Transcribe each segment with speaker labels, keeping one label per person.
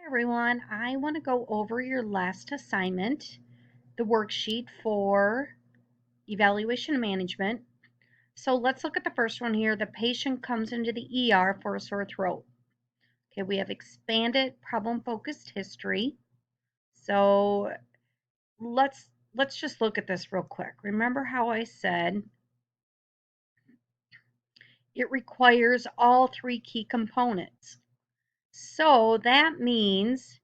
Speaker 1: Everyone, I want to go over your last assignment, the worksheet for evaluation management. So let's look at the first one here. The patient comes into the ER for a sore throat. Okay, we have expanded problem-focused history. So let's just look at this real quick. Remember how I said it requires all three key components. So that means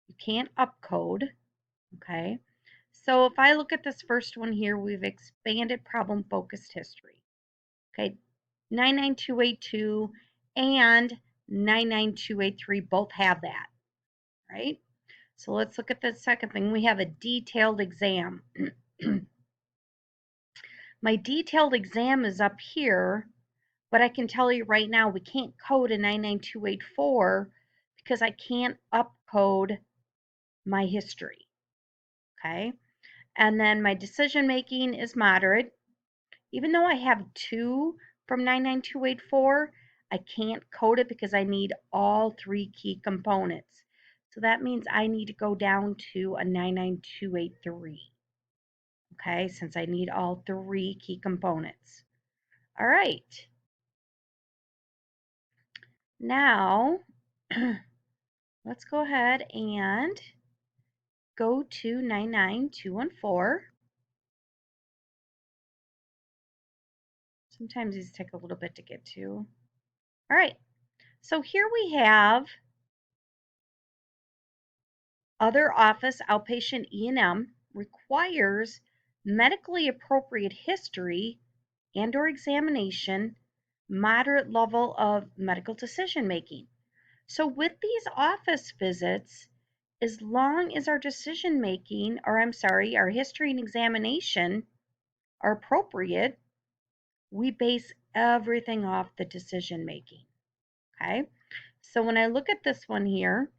Speaker 1: you can't upcode, okay? So if I look at this first one here, we've expanded problem-focused history. Okay, 99282 and 99283 both have that, right? So let's look at the second thing. We have a detailed exam. My detailed exam is up here, but I can tell you right now we can't code a 99284 because I can't upcode my history, okay? And then my decision making is moderate. Even though I have 2 from 99284, I can't code it because I need all three key components. So that means I need to go down to a 99283. Okay, since I need all three key components. All right. Now, let's go ahead and go to 99214. Sometimes these take a little bit to get to. All right. So here we have other office outpatient E&M requires medically appropriate history and/or examination, moderate level of medical decision making. So with these office visits, as long as our decision making, or I'm sorry, our history and examination are appropriate, we base everything off the decision making. Okay, so when I look at this one here,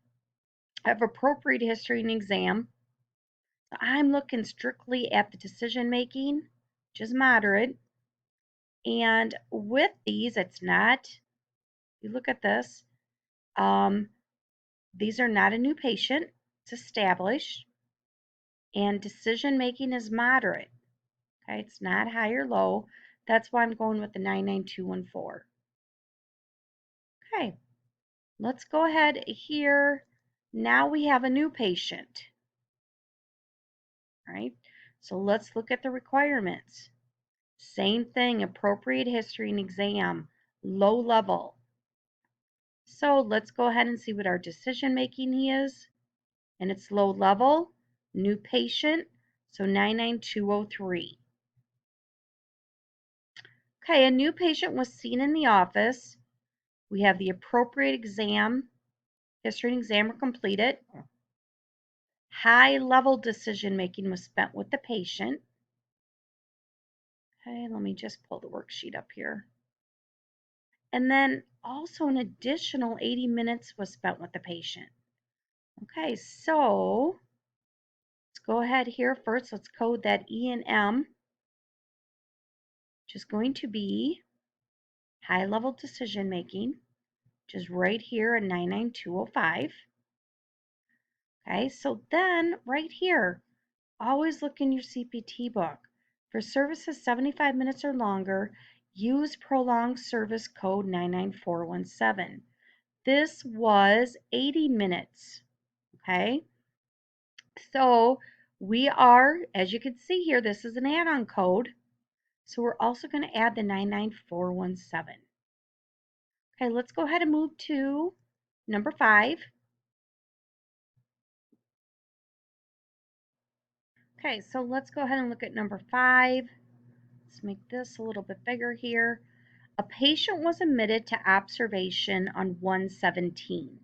Speaker 1: I have appropriate history and exam. I'm looking strictly at the decision making, which is moderate. And with these, it's not, you look at this, these are not a new patient, it's established. And decision making is moderate. Okay, it's not high or low. That's why I'm going with the 99214. Okay, let's go ahead here. Now we have a new patient. All right, so let's look at the requirements. Same thing, appropriate history and exam, low level. So let's go ahead and see what our decision making is. And it's low level, new patient, so 99203. Okay, a new patient was seen in the office. We have the appropriate exam, history and exam were completed. High level decision making was spent with the patient. Okay, let me just pull the worksheet up here. And then also an additional 80 minutes was spent with the patient. Okay, so let's go ahead here first. Let's code that E&M, which is going to be high level decision making, which is right here in 99205. Okay, so then right here, always look in your CPT book. For services 75 minutes or longer, use prolonged service code 99417. This was 80 minutes. Okay, so we are, as you can see here, this is an add-on code. So we're also going to add the 99417. Okay, let's go ahead and move to number 5. Okay, so let's go ahead and look at number 5. Let's make this a little bit bigger here. A patient was admitted to observation on 1/17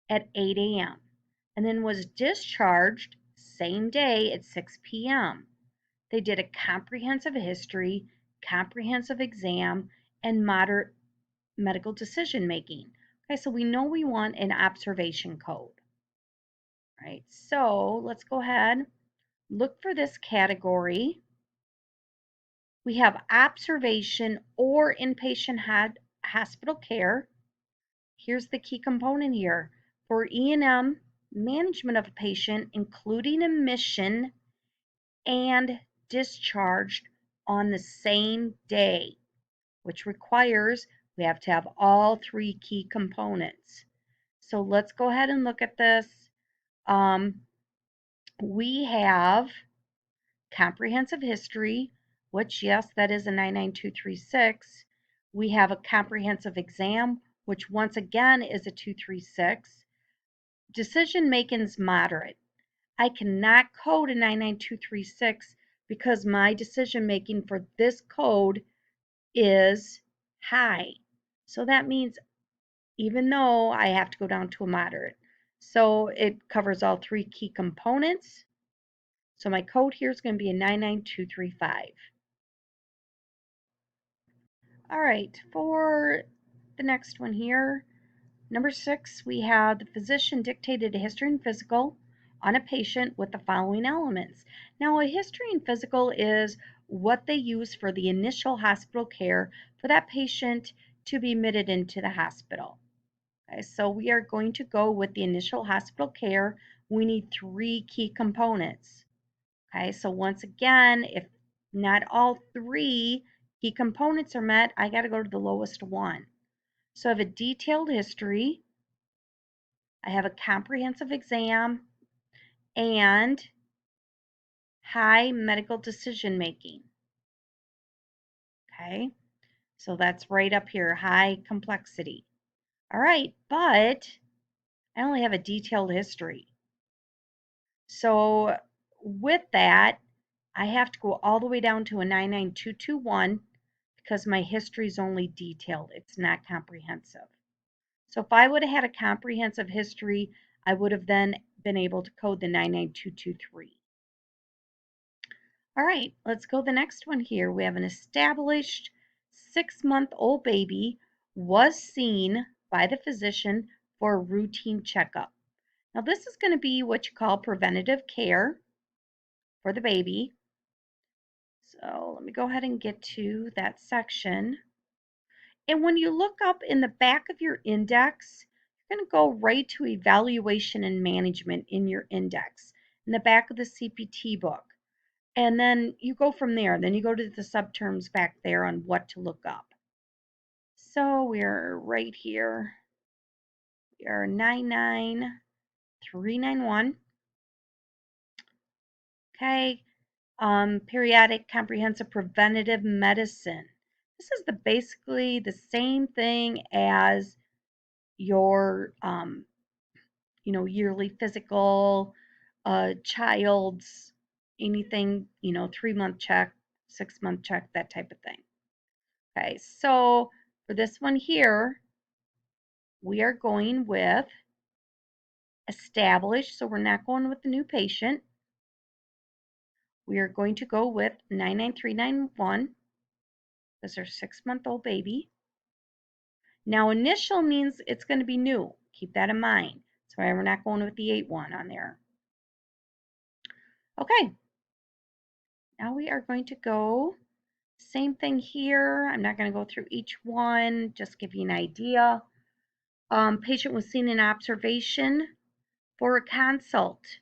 Speaker 1: at 8 a.m. and then was discharged same day at 6 p.m. They did a comprehensive history, comprehensive exam, and moderate medical decision making. Okay, so we know we want an observation code. Right, so let's go ahead, look for this category. We have observation or inpatient hospital care. Here's the key component here. For E&M, management of a patient, including admission and discharge on the same day, which requires we have to have all three key components. So let's go ahead and look at this. We have comprehensive history, which, yes, that is a 99236. We have a comprehensive exam, which once again is a 236. Decision making is moderate. I cannot code a 99236 because my decision making for this code is high. So that means even though I have to go down to a moderate. So it covers all three key components. So my code here is going to be a 99235. All right, for the next one here, number 6, we have the physician dictated a history and physical on a patient with the following elements. Now, a history and physical is what they use for the initial hospital care for that patient to be admitted into the hospital. Okay, so we are going to go with the initial hospital care. We need three key components. Okay, so once again, if not all three key components are met, I got to go to the lowest one. So I have a detailed history, I have a comprehensive exam, and high medical decision making. Okay, so that's right up here, high complexity. All right, but I only have a detailed history. So with that, I have to go all the way down to a 99221 because my history is only detailed. It's not comprehensive. So if I would have had a comprehensive history, I would have then been able to code the 99223. All right, let's go to the next one here. We have an established 6-month-old baby was seen by the physician for a routine checkup. Now this is going to be what you call preventative care for the baby. So let me go ahead and get to that section. And when you look up in the back of your index, you're going to go right to evaluation and management in your index, in the back of the CPT book. And then you go from there. Then you go to the subterms back there on what to look up. So we're right here. We are 99391. Okay. Periodic comprehensive preventative medicine. This is basically the same thing as your yearly physical, child's, anything, 3-month check, 6-month check, that type of thing. Okay, so for this one here, we are going with established, so we're not going with the new patient. We are going to go with 99391. This is our 6-month-old baby. Now, initial means it's going to be new. Keep that in mind. That's why we're not going with the 81 on there. Okay. Now we are going to go, same thing here. I'm not going to go through each one, just give you an idea. Patient was seen in observation for a consult.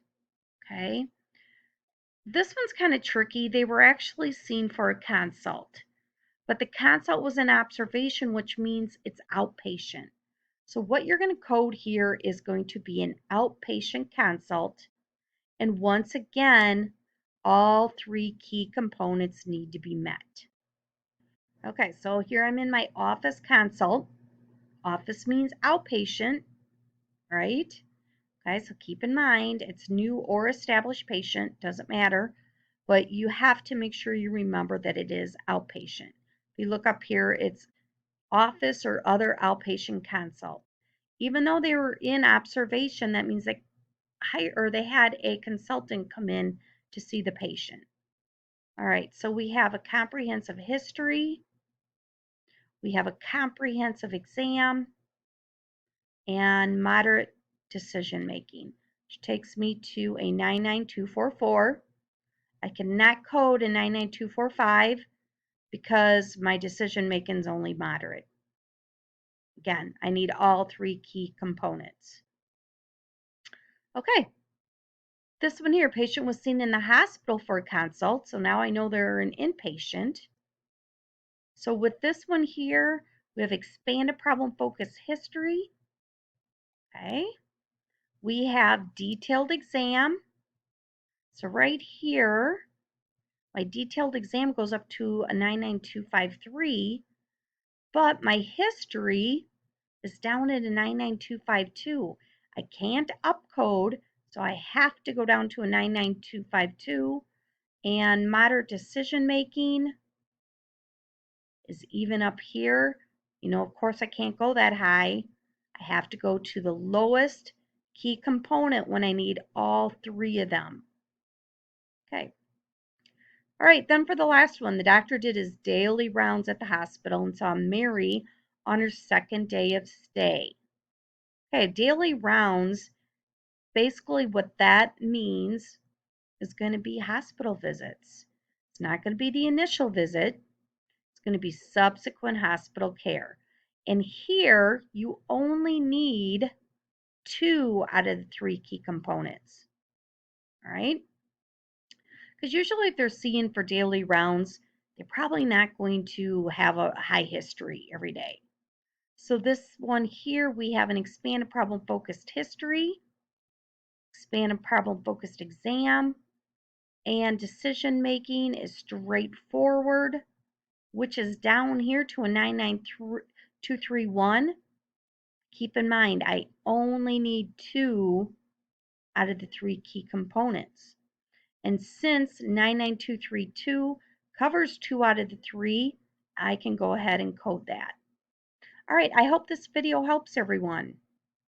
Speaker 1: Okay. This one's kind of tricky. They were actually seen for a consult, but the consult was an observation, which means it's outpatient. So what you're going to code here is going to be an outpatient consult. And once again, all three key components need to be met. Okay, so here I'm in my office consult. Office means outpatient, right? Okay, so keep in mind it's new or established patient, doesn't matter, but you have to make sure you remember that it is outpatient. If you look up here, it's office or other outpatient consult. Even though they were in observation, that means they had a consultant come in to see the patient. All right, so we have a comprehensive history, we have a comprehensive exam, and moderate decision making, which takes me to a 99244. I cannot code a 99245 because my decision making is only moderate. Again, I need all three key components. Okay, this one here, patient was seen in the hospital for a consult, so now I know they're an inpatient. So with this one here, we have expanded problem focused history. Okay, we have detailed exam. So right here, my detailed exam goes up to a 99253, but my history is down at a 99252. I can't upcode, so I have to go down to a 99252. And moderate decision making is even up here. Of course, I can't go that high. I have to go to the lowest key component when I need all three of them. Okay. All right, then for the last one, the doctor did his daily rounds at the hospital and saw Mary on her second day of stay. Okay, daily rounds, basically what that means is going to be hospital visits. It's not going to be the initial visit. It's going to be subsequent hospital care. And here you only need 2 out of the 3 key components. All right? Because usually if they're seeing for daily rounds, they're probably not going to have a high history every day. So this one here, we have an expanded problem focused history, expanded problem focused exam, and decision making is straightforward, which is down here to a 99231. Keep in mind, I only need 2 out of the 3 key components. And since 99232 covers 2 out of the 3, I can go ahead and code that. All right, I hope this video helps everyone.